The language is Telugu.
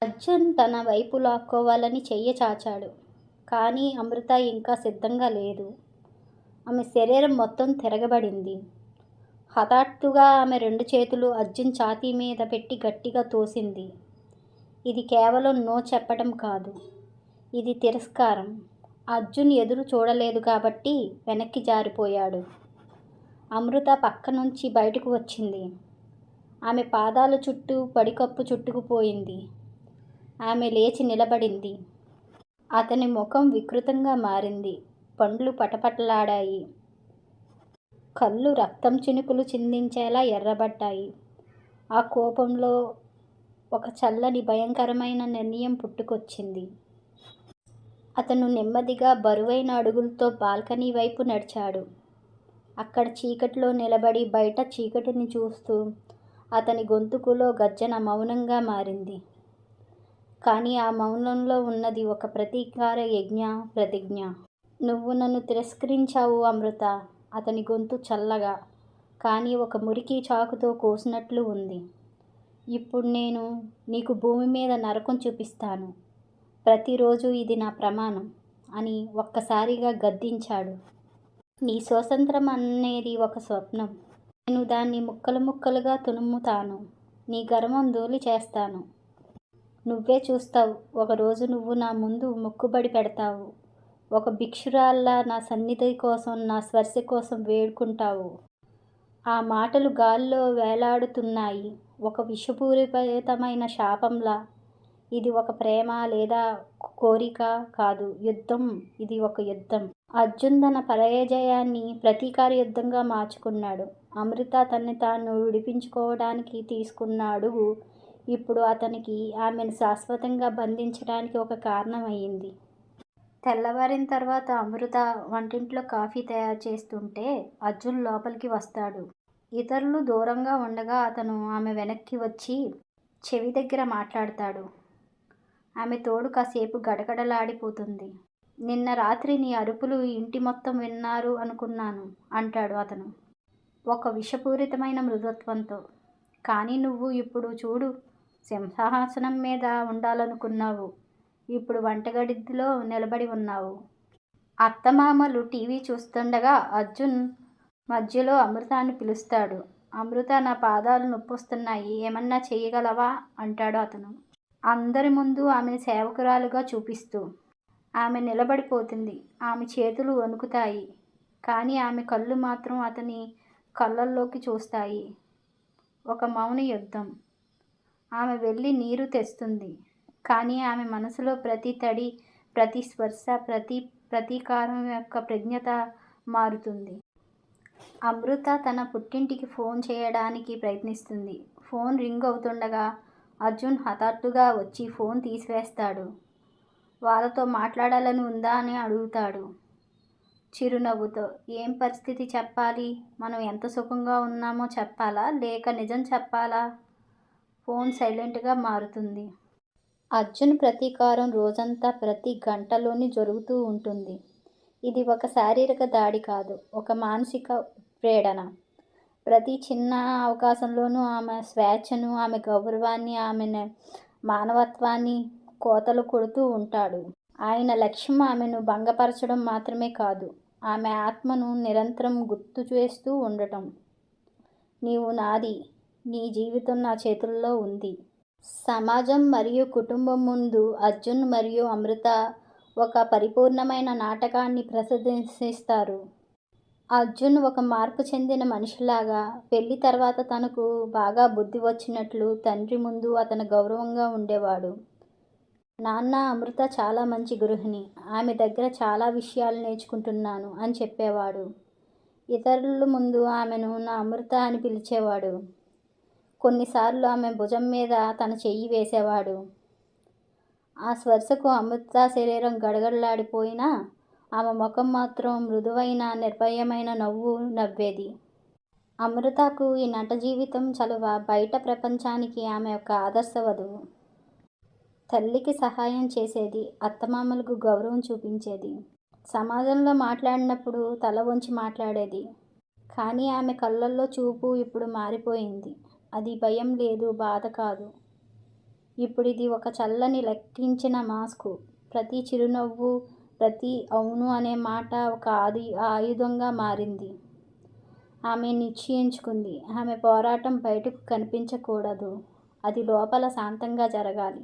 అర్జున్ తన వైపు లాక్కోవాలని చెయ్యి చాచాడు. కానీ అమృత ఇంకా సిద్ధంగా లేదు. ఆమె శరీరం మొత్తం తిరగబడింది. హఠాత్తుగా ఆమె 2 చేతులు అర్జున్ ఛాతీ మీద పెట్టి గట్టిగా తోసింది. ఇది కేవలం నో చెప్పటం కాదు. ఇది తిరస్కారం. అర్జున్ ఎదురు చూడలేదు కాబట్టి వెనక్కి జారిపోయాడు. అమృత పక్క నుంచి బయటకు వచ్చింది. ఆమె పాదాల చుట్టూ పడికప్పు చుట్టుకుపోయింది. ఆమె లేచి నిలబడింది. అతని ముఖం వికృతంగా మారింది. పండ్లు పటపటలాడాయి. కళ్ళు రక్తం చినుకులు చిందించేలా ఎర్రబడ్డాయి. ఆ కోపంలో ఒక చల్లని భయంకరమైన నిర్ణయం పుట్టుకొచ్చింది. అతను నెమ్మదిగా బరువైన అడుగులతో బాల్కనీ వైపు నడిచాడు. అక్కడ చీకటిలో నిలబడి బయట చీకటిని చూస్తూ అతని గొంతుకులో గర్జన మౌనంగా మారింది. కానీ ఆ మౌనంలో ఉన్నది ఒక ప్రతీకార ప్రతిజ్ఞ. నువ్వు నన్ను తిరస్కరించావు అమృత. అతని గొంతు చల్లగా, కానీ ఒక మురికి చాకుతో కోసినట్లు ఉంది. ఇప్పుడు నేను నీకు భూమి మీద నరకం చూపిస్తాను. ప్రతిరోజు ఇది నా ప్రమాణం అని ఒక్కసారిగా గద్దించాడు. నీ స్వాతంత్రం అనేది ఒక స్వప్నం. నేను దాన్ని ముక్కలు ముక్కలుగా తునుముతాను. నీ గర్వం ధూళి చేస్తాను. నువ్వే చూస్తావు. ఒకరోజు నువ్వు నా ముందు మొక్కుబడి పెడతావు. ఒక భిక్షురాల్లా నా సన్నిధి కోసం, నా స్పర్శ కోసం వేడుకుంటావు. ఆ మాటలు గాల్లో వేలాడుతున్నాయి. ఒక విషపూరితమైన శాపంలా. ఇది ఒక ప్రేమ లేదా కోరిక కాదు, యుద్ధం. ఇది ఒక యుద్ధం. అర్జున్ తన పరాజయాన్ని ప్రతీకార యుద్ధంగా మార్చుకున్నాడు. అమృత తనని తాను విడిపించుకోవడానికి తీసుకున్న అడుగు ఇప్పుడు అతనికి ఆమెను శాశ్వతంగా బంధించడానికి ఒక కారణం అయ్యింది. తెల్లవారిన తర్వాత అమృత వంటింట్లో కాఫీ తయారు చేస్తుంటే అర్జున్ లోపలికి వస్తాడు. ఇతరులు దూరంగా ఉండగా అతను ఆమె వెనక్కి వచ్చి చెవి దగ్గర మాట్లాడతాడు. ఆమె తోడు కాసేపు గడగడలాడిపోతుంది. నిన్న రాత్రి నీ అరుపులు ఇంటి మొత్తం విన్నారు అనుకున్నాను అంటాడు అతను ఒక విషపూరితమైన మృదుత్వంతో. కానీ నువ్వు ఇప్పుడు చూడు, సింహాసనం మీద ఉండాలనుకున్నావు. ఇప్పుడు వంటగదిలో నిలబడి ఉన్నావు. అత్తమామలు టీవీ చూస్తుండగా అర్జున్ మధ్యలో అమృతాన్ని పిలుస్తాడు. అమృత, నా పాదాలు నొప్పొస్తున్నాయి, ఏమన్నా చేయగలవా అంటాడు అతను అందరి ముందు ఆమెను సేవకురాలుగా చూపిస్తూ. ఆమె నిలబడిపోతుంది. ఆమె చేతులు వణుకుతాయి. కానీ ఆమె కళ్ళు మాత్రం అతని కళ్ళల్లోకి చూస్తాయి. ఒక మౌన యుద్ధం. ఆమె వెళ్ళి నీరు తెస్తుంది. కానీ ఆమె మనసులో ప్రతి తడి, ప్రతి స్పర్శ, ప్రతీకారం యొక్క ప్రజ్ఞత మారుతుంది. అమృత తన పుట్టింటికి ఫోన్ చేయడానికి ప్రయత్నిస్తుంది. ఫోన్ రింగ్ అవుతుండగా అర్జున్ హఠాత్తుగా వచ్చి ఫోన్ తీసివేస్తాడు. వాళ్ళతో మాట్లాడాలని ఉందా అని అడుగుతాడు చిరునవ్వుతో. ఏం పరిస్థితి చెప్పాలి? మనం ఎంత సుఖంగా ఉన్నామో చెప్పాలా, లేక నిజం చెప్పాలా? ఫోన్ సైలెంట్గా మారుతుంది. అర్జున్ ప్రతీకారం రోజంతా ప్రతి గంటలోని జరుగుతూ ఉంటుంది. ఇది ఒక శారీరక దాడి కాదు, ఒక మానసిక ఉత్పీడన. ప్రతి చిన్న అవకాశంలోనూ ఆమె స్వేచ్ఛను, ఆమె గౌరవాన్ని, ఆమె మానవత్వాన్ని కోతలు కొడుతూ ఉంటాడు. ఆయన లక్ష్యం ఆమెను భంగపరచడం మాత్రమే కాదు, ఆమె ఆత్మను నిరంతరం గుర్తు చేస్తూ ఉండటం. నీవు నాది, నీ జీవితం నా చేతుల్లో ఉంది. సమాజం మరియు కుటుంబం ముందు అర్జున్ మరియు అమృత ఒక పరిపూర్ణమైన నాటకాన్ని ప్రదర్శిస్తారు. అర్జున్ ఒక మార్పు చెందిన మనిషిలాగా, పెళ్లి తర్వాత తనకు బాగా బుద్ధి వచ్చినట్లు తండ్రి ముందు అతను గౌరవంగా ఉండేవాడు. నాన్న, అమృత చాలా మంచి గృహిణి, ఆమె దగ్గర చాలా విషయాలు నేర్చుకుంటున్నాను అని చెప్పేవాడు. ఇతరుల ముందు ఆమెను నా అమృత అని పిలిచేవాడు. కొన్నిసార్లు ఆమె భుజం మీద తన చెయ్యి వేసేవాడు. ఆ స్పర్శకు అమృత శరీరం గడగడలాడిపోయినా ఆమె ముఖం మాత్రం మృదువైన నిర్భయమైన నవ్వు నవ్వేది. అమృతకు ఈ నట జీవితం చలువ, బయట ప్రపంచానికి ఆమె ఒక ఆదర్శ వధువు. తల్లికి సహాయం చేసేది, అత్తమామలకు గౌరవం చూపించేది, సమాజంలో మాట్లాడినప్పుడు తల వంచి మాట్లాడేది. కానీ ఆమె కళ్ళల్లో చూపు ఇప్పుడు మారిపోయింది. అది భయం లేదు, బాధ కాదు. ఇప్పుడిది ఒక చల్లని లెక్కించిన మాస్కు. ప్రతి చిరునవ్వు, ప్రతి అవును అనే మాట ఒక ఆయుధంగా మారింది. ఆమె నిశ్చయించుకుంది. ఆమె పోరాటం బయటకు కనిపించకూడదు. అది లోపల శాంతంగా జరగాలి.